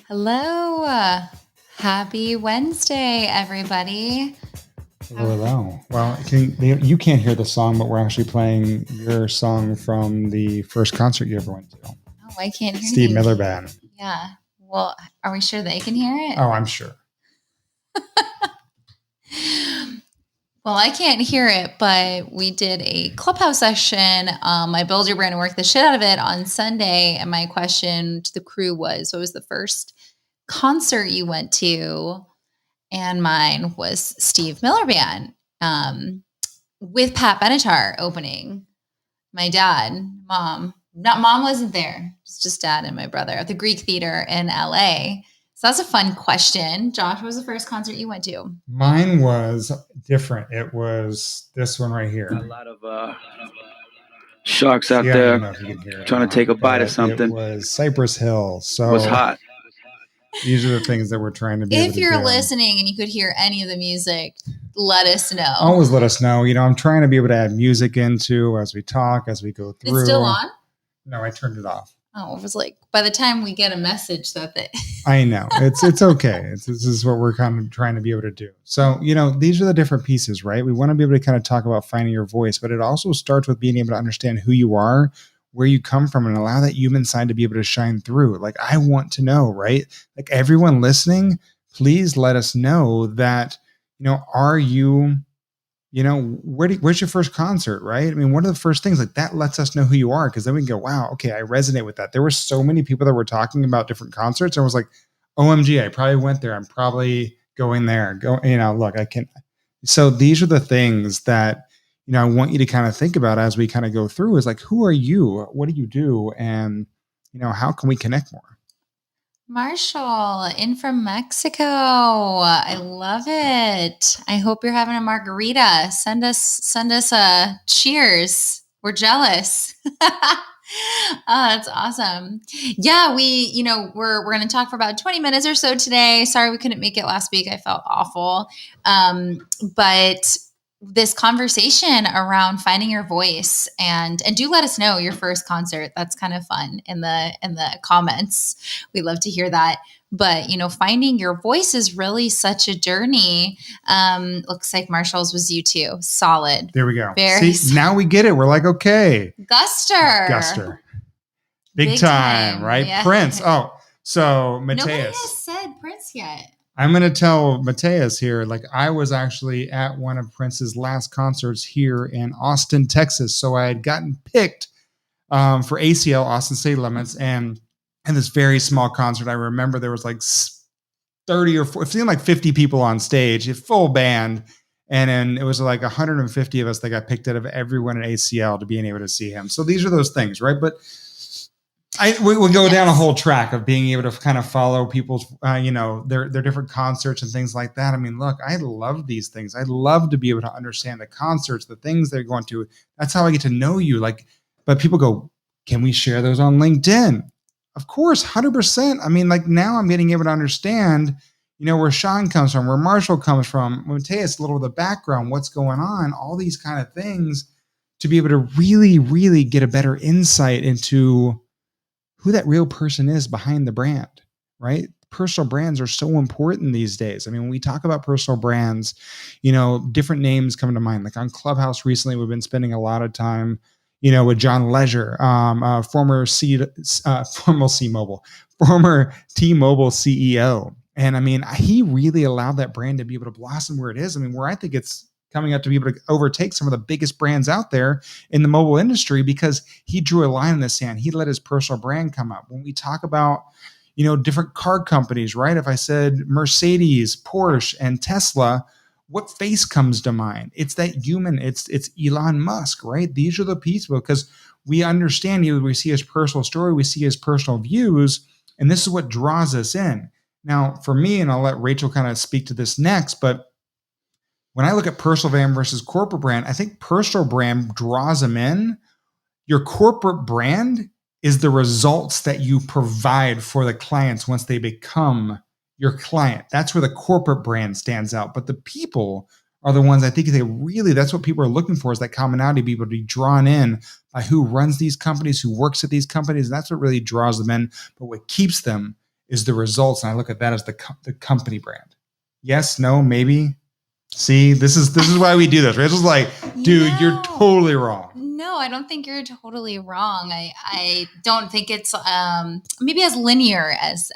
Hello. Happy Wednesday, everybody. Hello, hello. Well, you can't hear the song, but we're actually playing your song from the first concert you ever went to. Oh, I can't hear Steve anything. Miller Band. Yeah. Well, are we sure they can hear it? Oh, I'm sure. Well, I can't hear it, but we did a clubhouse session. I Build Your Brand and worked the shit out of it on Sunday. And my question to the crew was, what was the first concert you went to? And mine was Steve Miller Band with Pat Benatar opening. My dad, mom wasn't there. It's just dad and my brother at the Greek Theater in LA. So that's a fun question. Josh, what was the first concert you went to? Mine was different. It was this one right here. A lot of sharks out there trying to take a bite of something. It was Cypress Hill. So it was hot. These are the things that we're trying to be If you're listening and you could hear any of the music, let us know. Always let us know. I'm trying to be able to add music into as we talk, as we go through. It's still on? No, I turned it off. Oh, it was like by the time we get a message that I know. It's okay. This is what we're kind of trying to be able to do. So, these are the different pieces, right? We want to be able to kind of talk about finding your voice, but it also starts with being able to understand who you are, where you come from, and allow that human side to be able to shine through. Like, I want to know, right? Like, everyone listening, please let us know that, are you, where's your first concert, right? I mean, what are the first things like that lets us know who you are? Because then we can go, wow, okay, I resonate with that. There were so many people that were talking about different concerts. I was like, OMG, I probably went there. I'm probably going there. Look, I can. So these are the things that, I want you to kind of think about as we kind of go through is like, who are you? What do you do? And, how can we connect more? Marshall in from Mexico. I love it. I hope you're having a margarita. Send us a cheers. We're jealous. That's awesome. Yeah, we're going to talk for about 20 minutes or so today. Sorry we couldn't make it last week. I felt awful. But this conversation around finding your voice and do let us know your first concert. That's kind of fun in the comments. We love to hear that. But, finding your voice is really such a journey. Looks like Marshall's was you too. Solid. There we go. See, now we get it. We're like, okay. Guster. Big time, right? Yeah. Prince. Oh, so Mateus. Nobody has said Prince yet. I'm going to tell Mateus here, like I was actually at one of Prince's last concerts here in Austin, Texas. So I had gotten picked for ACL, Austin City Limits, and this very small concert. I remember there was like 30 or 40, it seemed like 50 people on stage, a full band. And then it was like 150 of us that got picked out of everyone at ACL to being able to see him. So these are those things, right? But we go down a whole track of being able to kind of follow people's, their different concerts and things like that. I mean, look, I love these things. I love to be able to understand the concerts, the things they're going to. That's how I get to know you. But people go, can we share those on LinkedIn? Of course, 100%. I mean, like now I'm getting able to understand, where Sean comes from, where Marshall comes from, Mateus, a little of the background, what's going on, all these kind of things to be able to really, really get a better insight into who that real person is behind the brand, right? Personal brands are so important these days. I mean, when we talk about personal brands, different names come to mind. Like on Clubhouse recently, we've been spending a lot of time, with John Leisure, former T-Mobile CEO. And I mean, he really allowed that brand to be able to blossom where it is. I mean, where I think it's coming up to be able to overtake some of the biggest brands out there in the mobile industry because he drew a line in the sand. He let his personal brand come up. When we talk about, different car companies, right? If I said Mercedes, Porsche, and Tesla, what face comes to mind? It's that human. It's Elon Musk, right? These are the people because we understand you. We see his personal story. We see his personal views. And this is what draws us in. Now, for me, and I'll let Rachel kind of speak to this next, but when I look at personal brand versus corporate brand, I think personal brand draws them in. Your corporate brand is the results that you provide for the clients once they become your client. That's where the corporate brand stands out. But the people are the ones I think that's what people are looking for is that commonality, be able to be drawn in by who runs these companies, who works at these companies. And that's what really draws them in. But what keeps them is the results. And I look at that as the company brand. Yes, no, maybe. See, this is why we do this. Rachel's like, dude, you're totally wrong. No, I don't think you're totally wrong. I don't think it's maybe as linear as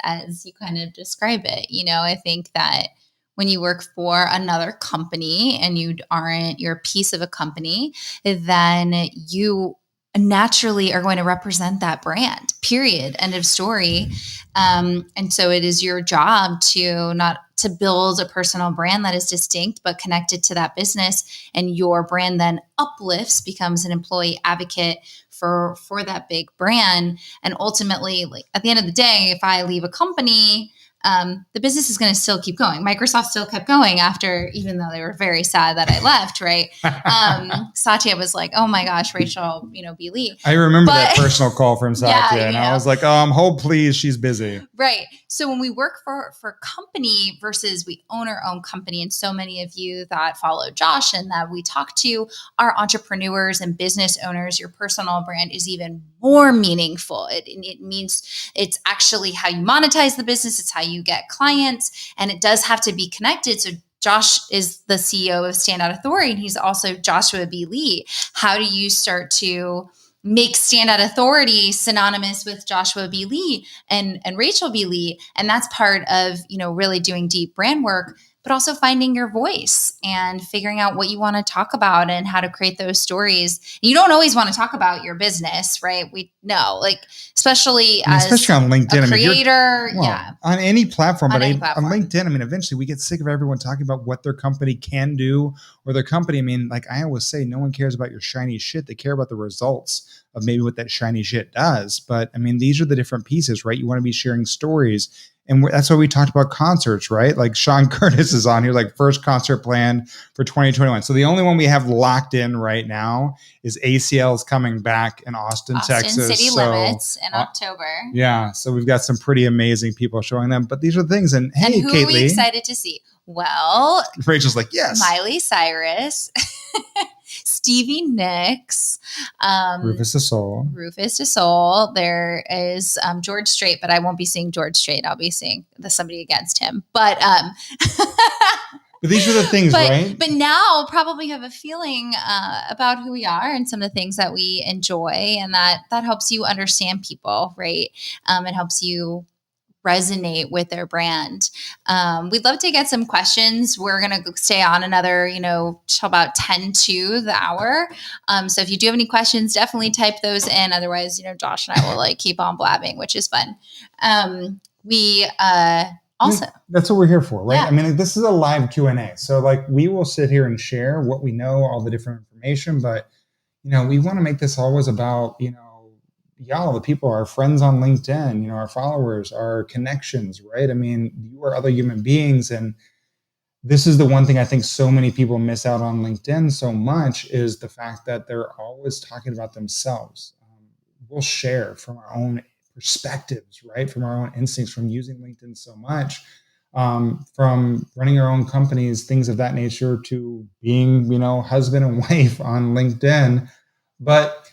you kind of describe it. I think that when you work for another company and you're a piece of a company, then you naturally are going to represent that brand, period, end of story. And so it is your job to build a personal brand that is distinct but connected to that business, and your brand then uplifts, becomes an employee advocate for that big brand. And ultimately, like at the end of the day, if I leave a company, the business is going to still keep going. Microsoft still kept going after, even though they were very sad that I left, right? Satya was like, oh my gosh, Rachel, be Lee. I remember that personal call from Satya, and I was like, hold please, she's busy. Right. So when we work for a company versus we own our own company, and so many of you that follow Josh and that we talk to are entrepreneurs and business owners, your personal brand is even more meaningful. It means it's actually how you monetize the business. It's how you get clients, and it does have to be connected. So Josh is the CEO of Standout Authority, and he's also Joshua B. Lee. How do you start to make Standout Authority synonymous with Joshua B. Lee and Rachel B. Lee? And that's part of, really doing deep brand work, but also finding your voice and figuring out what you want to talk about and how to create those stories. You don't always want to talk about your business, right? We know, especially on LinkedIn, a creator, on any platform, on LinkedIn, eventually we get sick of everyone talking about what their company can do or their company. Like I always say, no one cares about your shiny shit. They care about the results of maybe what that shiny shit does. But these are the different pieces, right? You want to be sharing stories. And that's why we talked about concerts, right? Like Sean Curtis is on here, like first concert planned for 2021. So the only one we have locked in right now is ACL is coming back in Austin, Texas. City Limits in October. Yeah. So we've got some pretty amazing people showing them. But these are the things. And hey, who are we excited to see? Well, Rachel's like, yes. Miley Cyrus, Stevie Nicks, Rufus Du Sol. There is George Strait, but I won't be seeing George Strait. I'll be seeing somebody against him. But but these are the things, right? But now probably have a feeling about who we are and some of the things that we enjoy, and that helps you understand people, right? It helps you resonate with their brand. We'd love to get some questions. We're going to stay on another, till about 10 to the hour. So if you do have any questions, definitely type those in. Otherwise, Josh and I will keep on blabbing, which is fun. We also, that's what we're here for, right? Yeah. This is a live Q&A. So we will sit here and share what we know, all the different information, but we want to make this always about, y'all, the people, our friends on LinkedIn, our followers, our connections, right? You are other human beings. And this is the one thing I think so many people miss out on LinkedIn so much is the fact that they're always talking about themselves. We'll share from our own perspectives, right? From our own instincts, from using LinkedIn so much, from running our own companies, things of that nature, to being, husband and wife on LinkedIn. But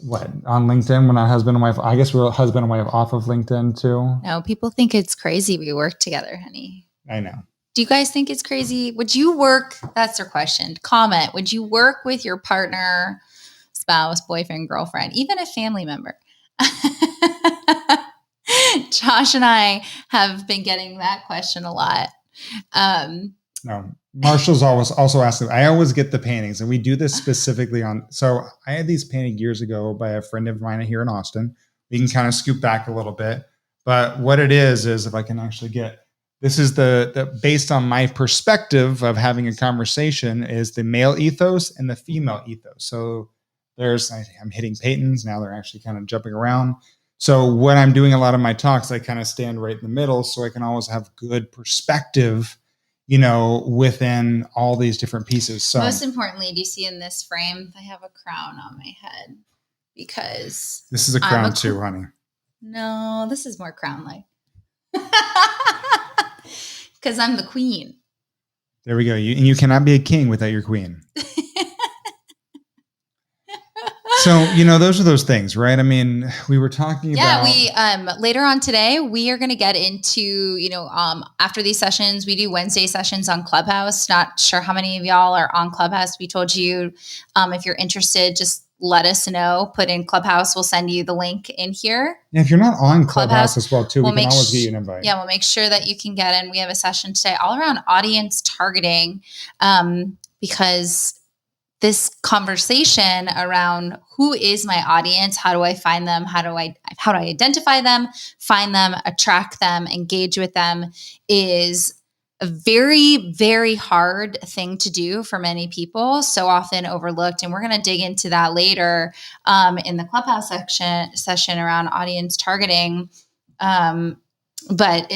what, on LinkedIn, we're not husband and wife. I guess we're husband and wife off of LinkedIn too. No, people think it's crazy we work together, honey. I know. Do you guys think it's crazy? Would you work? That's their question. Comment. Would you work with your partner, spouse, boyfriend, girlfriend, even a family member? Josh and I have been getting that question a lot. No. Marshall's also asking. I always get the paintings, and we do this specifically on. So I had these painted years ago by a friend of mine here in Austin. We can kind of scoop back a little bit, but what it is if I can actually get, this is the based on my perspective of having a conversation, is the male ethos and the female ethos. So I'm hitting paintings now; they're actually kind of jumping around. So when I'm doing a lot of my talks, I kind of stand right in the middle, so I can always have good perspective, within all these different pieces. So most importantly, do you see in this frame, I have a crown on my head because this is a crown too, honey. No, this is more crown-like. Because I'm the queen. There we go. You cannot be a king without your queen. So, those are those things, right? I mean, we were talking about. Yeah, we later on today, we are going to get into, after these sessions, we do Wednesday sessions on Clubhouse. Not sure how many of y'all are on Clubhouse. We told you, if you're interested, just let us know. Put in Clubhouse. We'll send you the link in here. Yeah, if you're not on Clubhouse as well, too, we can always get you an invite. Yeah, we'll make sure that you can get in. We have a session today all around audience targeting, because this conversation around who is my audience, how do I find them, how do I identify them, find them, attract them, engage with them, is a very, very hard thing to do for many people, so often overlooked. And we're going to dig into that later in the Clubhouse session around audience targeting. But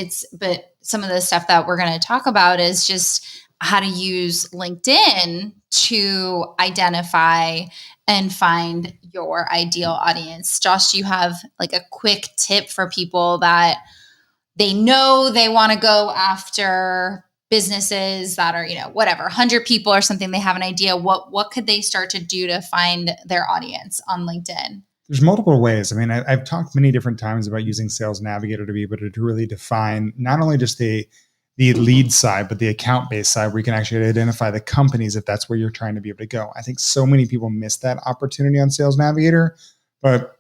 some of the stuff that we're going to talk about is just how to use LinkedIn to identify and find your ideal audience. Josh, do you have like a quick tip for people that they know they want to go after businesses that are, 100 people or something? They have an idea. What could they start to do to find their audience on LinkedIn? There's multiple ways. I mean, I've talked many different times about using Sales Navigator to be able to really define not only just the lead side, but the account-based side where you can actually identify the companies if that's where you're trying to be able to go. I think so many people miss that opportunity on Sales Navigator, but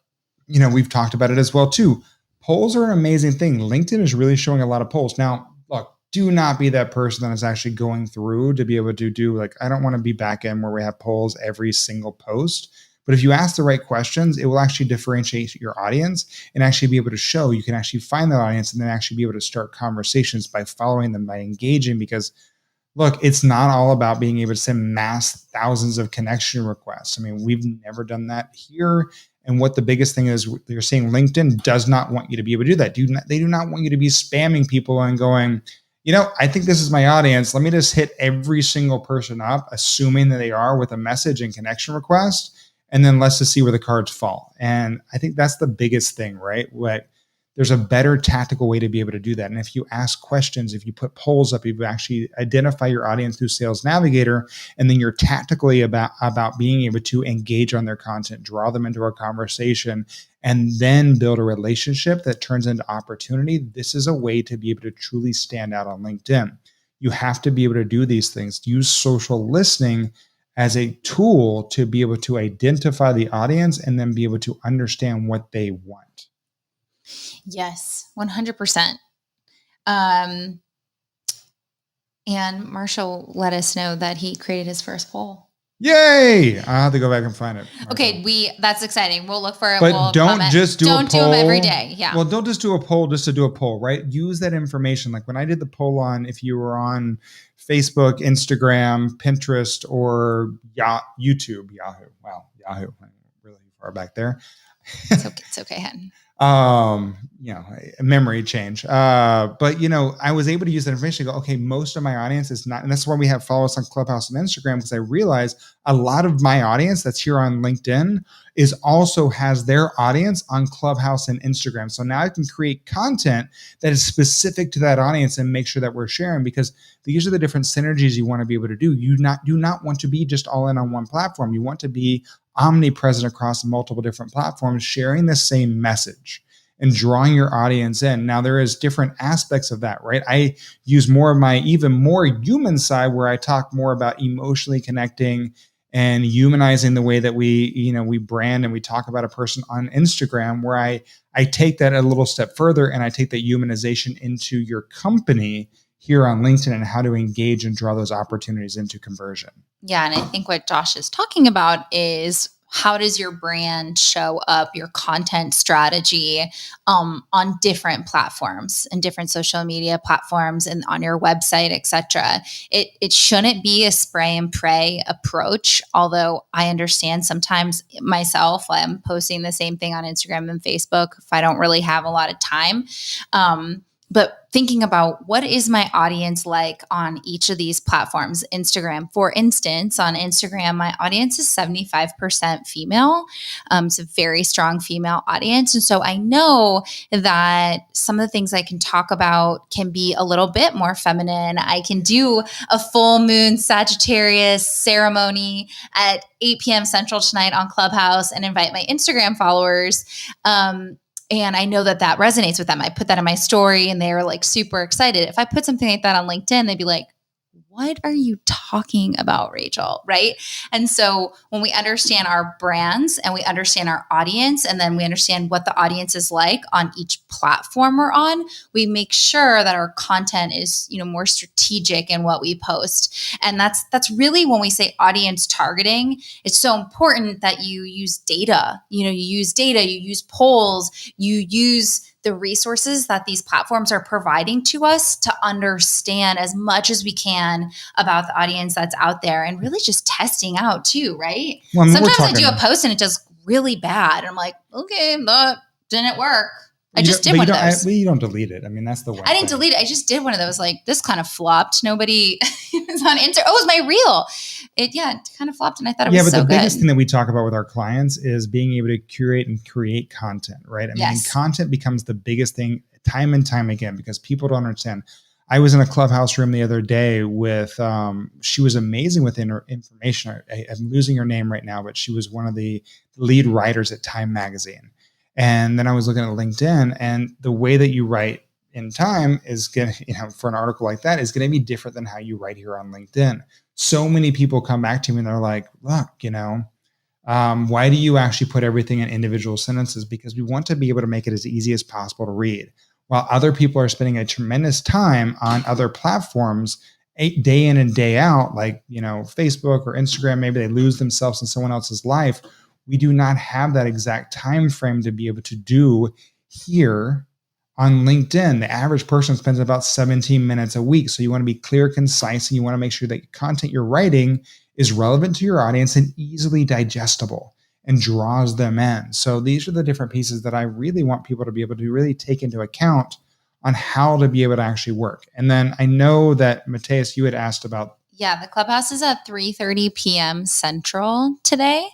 we've talked about it as well too. Polls are an amazing thing. LinkedIn is really showing a lot of polls. Now, look, do not be that person that is actually going through to be able to do I don't want to be back end where we have polls every single post. But if you ask the right questions, it will actually differentiate your audience and actually be able to show you can actually find that audience and then actually be able to start conversations by following them, by engaging. Because look, it's not all about being able to send mass thousands of connection requests. I mean, we've never done that here. And what the biggest thing is, you're saying LinkedIn does not want you to be able to do that. They do not want you to be spamming people and going, I think this is my audience. Let me just hit every single person up, assuming that they are, with a message and connection request. And then let's just see where the cards fall. And I think that's the biggest thing, right? There's a better tactical way to be able to do that. And if you ask questions, if you put polls up, if you actually identify your audience through Sales Navigator, and then you're tactically about being able to engage on their content, draw them into a conversation, and then build a relationship that turns into opportunity, this is a way to be able to truly stand out on LinkedIn. You have to be able to do these things. Use social listening as a tool to be able to identify the audience and then be able to understand what they want. Yes, 100%. And Marshall let us know that he created his first poll. Yay! I'll have to go back and find it. Okay, that's exciting. We'll look for it. But we'll don't comment. just do a poll. Don't do them every day. Yeah. Well, don't just do a poll just to do a poll, right? Use that information. Like when I did the poll on if you were on Facebook, Instagram, Pinterest, or YouTube, Yahoo. Wow, Yahoo. I'm really far back there. It's okay, Hen. Memory change. But I was able to use that information to go, okay, most of my audience is not, and that's why we have followers on Clubhouse and Instagram, because I realized a lot of my audience that's here on LinkedIn also has their audience on Clubhouse and Instagram. So now I can create content that is specific to that audience and make sure that we're sharing, because these are the different synergies you want to be able to do. You do not want to be just all in on one platform. You want to be omnipresent across multiple different platforms, sharing the same message and drawing your audience in. Now, there is different aspects of that, right? I use more of my even more human side, where I talk more about emotionally connecting and humanizing the way that we brand and we talk about a person on Instagram, where I take that a little step further and I take that humanization into your company here on LinkedIn and how to engage and draw those opportunities into conversion. Yeah. And I think what Josh is talking about is, how does your brand show up, your content strategy on different platforms and different social media platforms and on your website, etc. It shouldn't be a spray and pray approach, although I understand sometimes myself, I'm posting the same thing on Instagram and Facebook if I don't really have a lot of time. but thinking about what is my audience like on each of these platforms. Instagram, for instance, on Instagram, my audience is 75% female. It's a very strong female audience. And so I know that some of the things I can talk about can be a little bit more feminine. I can do a full moon Sagittarius ceremony at 8 p.m. Central tonight on Clubhouse and invite my Instagram followers. And I know that that resonates with them. I put that in my story and they're like super excited. If I put something like that on LinkedIn, they'd be like, what are you talking about, Rachel? Right. And so when we understand our brands and we understand our audience, and then we understand what the audience is like on each platform we're on, we make sure that our content is, more strategic in what we post. And that's really when we say audience targeting, it's so important that you use data. You use data, you use polls, you use the resources that these platforms are providing to us to understand as much as we can about the audience that's out there, and really just testing out too, right? Well, sometimes I do a post and it does really bad. And I'm like, okay, that didn't work. I just did one of those. You don't delete it. I mean, that's the one. I didn't delete it. I just did one of those. Like, this kind of flopped. Nobody was on Instagram. Oh, it was my reel. It kind of flopped, and I thought it was so good. Yeah, but the biggest thing that we talk about with our clients is being able to curate and create content, right? I mean, content becomes the biggest thing time and time again because people don't understand. I was in a Clubhouse room the other day with, she was amazing with information. I'm losing her name right now, but she was one of the lead writers at Time Magazine. And then I was looking at LinkedIn, and the way that you write in Time is going to, for an article like that, is going to be different than how you write here on LinkedIn. So many people come back to me and they're like, look, why do you actually put everything in individual sentences? Because we want to be able to make it as easy as possible to read. While other people are spending a tremendous time on other platforms day in and day out, like, Facebook or Instagram, maybe they lose themselves in someone else's life. We do not have that exact time frame to be able to do here on LinkedIn. The average person spends about 17 minutes a week. So you want to be clear, concise, and you want to make sure that content you're writing is relevant to your audience and easily digestible and draws them in. So these are the different pieces that I really want people to be able to really take into account on how to be able to actually work. And then I know that, Mateus, you had asked about. Yeah, the Clubhouse is at 3:30 p.m. Central today.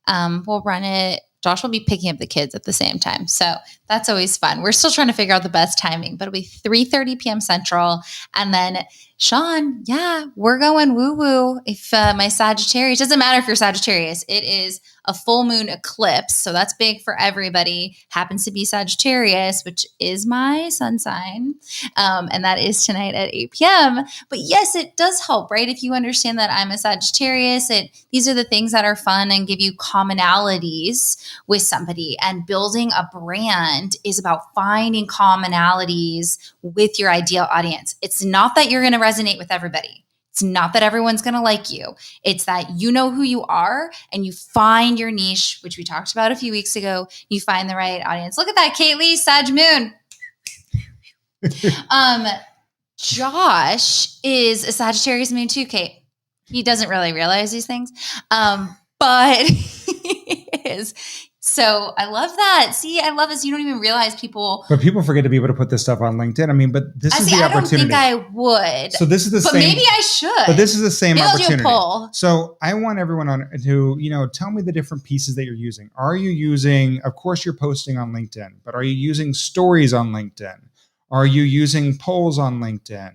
We'll run it. Josh will be picking up the kids at the same time. So that's always fun. We're still trying to figure out the best timing, but it'll be 3:30 p.m. Central. And then Sean, we're going woo-woo. If my Sagittarius, doesn't matter if you're Sagittarius, it is a full moon eclipse. So that's big for everybody. Happens to be Sagittarius, which is my sun sign. And that is tonight at 8 p.m. But yes, it does help, right? If you understand that I'm a Sagittarius, these are the things that are fun and give you commonalities with somebody. And building a brand is about finding commonalities with your ideal audience. It's not that you're going to resonate with everybody. It's not that everyone's going to like you. It's that you know who you are and you find your niche, which we talked about a few weeks ago. You find the right audience. Look at that, Kate Lee, Sag Moon. Josh is a Sagittarius moon too, Kate. He doesn't really realize these things, but he is. So I love that. See, I love this. You don't even realize people. But people forget to be able to put this stuff on LinkedIn. I mean, but this is the opportunity. I don't think I would. So this is the same. But maybe I should. But this is the same maybe opportunity. I'll do a poll. So I want everyone to, tell me the different pieces that you're using. Are you using, of course, you're posting on LinkedIn, but are you using stories on LinkedIn? Are you using polls on LinkedIn?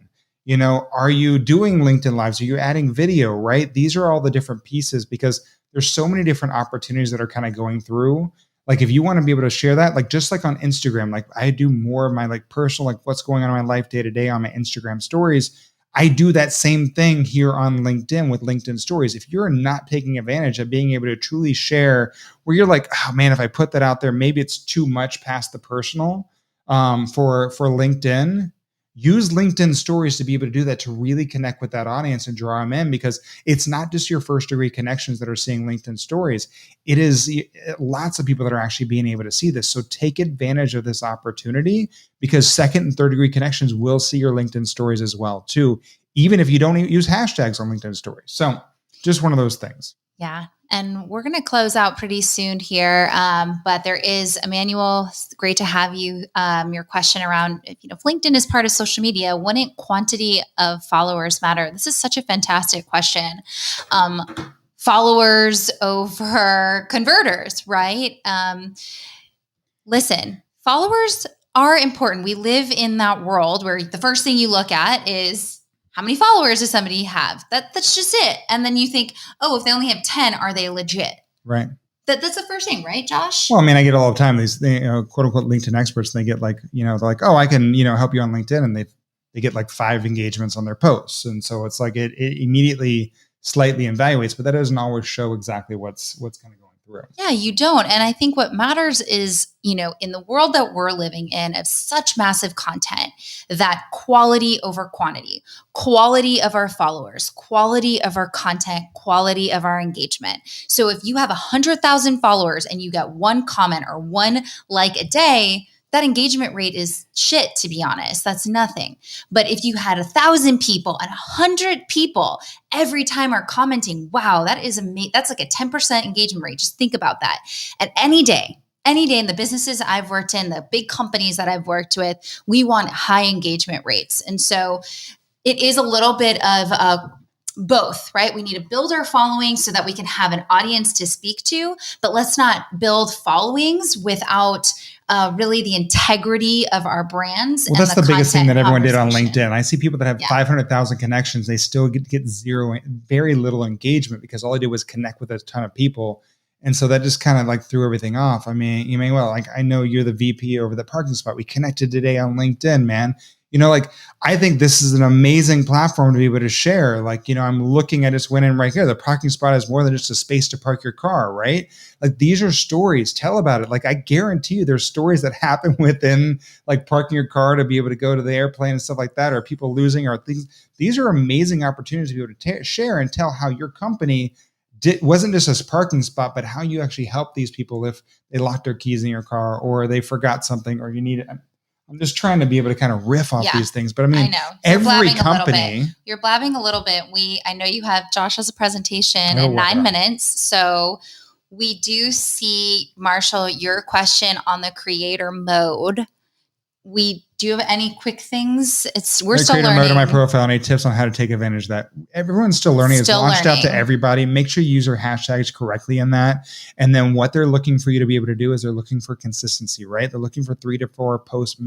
Are you doing LinkedIn Lives? Are you adding video, right? These are all the different pieces because there's so many different opportunities that are kind of going through. Like if you want to be able to share that, like just like on Instagram, like I do more of my like personal, like what's going on in my life day to day on my Instagram stories. I do that same thing here on LinkedIn with LinkedIn stories. If you're not taking advantage of being able to truly share where you're like, oh man, if I put that out there, maybe it's too much past the personal for LinkedIn. Use LinkedIn stories to be able to do that, to really connect with that audience and draw them in, because it's not just your first degree connections that are seeing LinkedIn stories. It is lots of people that are actually being able to see this. So take advantage of this opportunity, because second and third degree connections will see your LinkedIn stories as well too, even if you don't use hashtags on LinkedIn stories. So just one of those things. Yeah. And we're going to close out pretty soon here. But there is, Emmanuel, great to have you. Your question around, if LinkedIn is part of social media, wouldn't quantity of followers matter? This is such a fantastic question. Followers over converters, right? Listen, followers are important. We live in that world where the first thing you look at is, how many followers does somebody have? That's just it. And then you think, oh, if they only have 10, are they legit? Right. That's the first thing, right, Josh? Well, I mean, I get all the time these quote unquote LinkedIn experts, and they get like, they're like, oh, I can, help you on LinkedIn. And they get like 5 engagements on their posts. And so it's like, it immediately slightly evaluates, but that doesn't always show exactly what's kind of going through. Yeah, you don't. And I think what matters is, in the world that we're living in of such massive content, that quality over quantity, quality of our followers, quality of our content, quality of our engagement. So if you have 100,000 followers and you get 1 comment or 1 like a day, that engagement rate is shit, to be honest. That's nothing. But if you had 1,000 people and 100 people every time are commenting, wow, that is amazing. That's like a 10% engagement rate. Just think about that. And any day in the businesses I've worked in, the big companies that I've worked with, we want high engagement rates. And so it is a little bit of both, right? We need to build our following so that we can have an audience to speak to, but let's not build followings without really the integrity of our brands. Well, that's the biggest thing that everyone did on LinkedIn. I see people that have 500,000 connections. They still get very little engagement because all they did was connect with a ton of people. And so that just kind of like threw everything off. I mean, like, I know you're the VP over the parking spot. We connected today on LinkedIn, man. I think this is an amazing platform to be able to share. Like, I'm looking at this winning right here. The parking spot is more than just a space to park your car, right? Like, these are stories. Tell about it. Like, I guarantee you there's stories that happen within like parking your car to be able to go to the airplane and stuff like that, or people losing or things. These are amazing opportunities to be able to share and tell how your company wasn't just a parking spot, but how you actually help these people if they locked their keys in your car or they forgot something or you need it. I'm just trying to be able to kind of riff off these things, but I mean, I know. every company. You're blabbing a little bit. I know you have Josh has a presentation in 9 minutes. So we do see, Marshall, your question on the creator mode. Do you have any quick things? We're still learning. Mode on my profile. Any tips on how to take advantage of that? Everyone's still learning. It's launched out to everybody. Make sure you use your hashtags correctly in that. And then what they're looking for you to be able to do is they're looking for consistency, right? They're looking for 3 to 4 posts,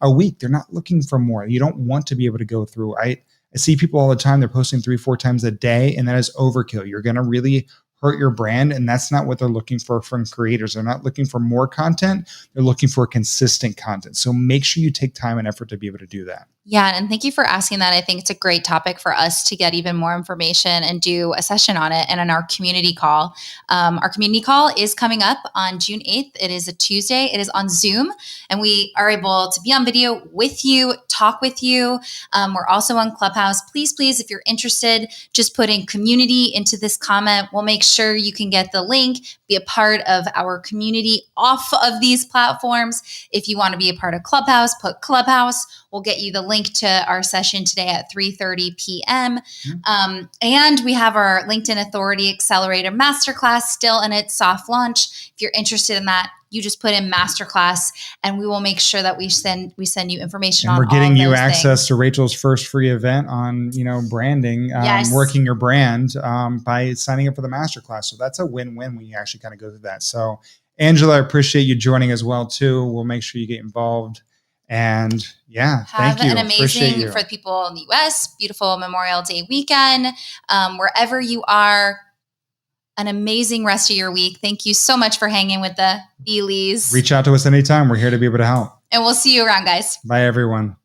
a week. They're not looking for more. You don't want to be able to go through. I see people all the time. They're posting 3-4 times a day, and that is overkill. You're going to really hurt your brand. And that's not what they're looking for from creators. They're not looking for more content. They're looking for consistent content. So make sure you take time and effort to be able to do that. Yeah. And thank you for asking that. I think it's a great topic for us to get even more information and do a session on it and on our community call. Our community call is coming up on June 8th. It is a Tuesday. It is on Zoom, and we are able to be on video with you, talk with you. We're also on Clubhouse. Please, if you're interested, just put in community into this comment. We'll make sure you can get the link, be a part of our community off of these platforms. If you want to be a part of Clubhouse, put Clubhouse. We'll get you the link to our session today at 3:30 p.m. And we have our LinkedIn Authority Accelerator Masterclass still in its soft launch. If you're interested in that, you just put in Masterclass, and we will make sure that we send you information on all of those things. We're getting you access to Rachel's first free event on branding, working your brand by signing up for the Masterclass. So that's a win-win when you actually kind of go through that. So Angela, I appreciate you joining as well too. We'll make sure you get involved. And thank you. Have an amazing, for the people in the U.S., beautiful Memorial Day weekend. Wherever you are, an amazing rest of your week. Thank you so much for hanging with the Beelies. Reach out to us anytime. We're here to be able to help. And we'll see you around, guys. Bye, everyone.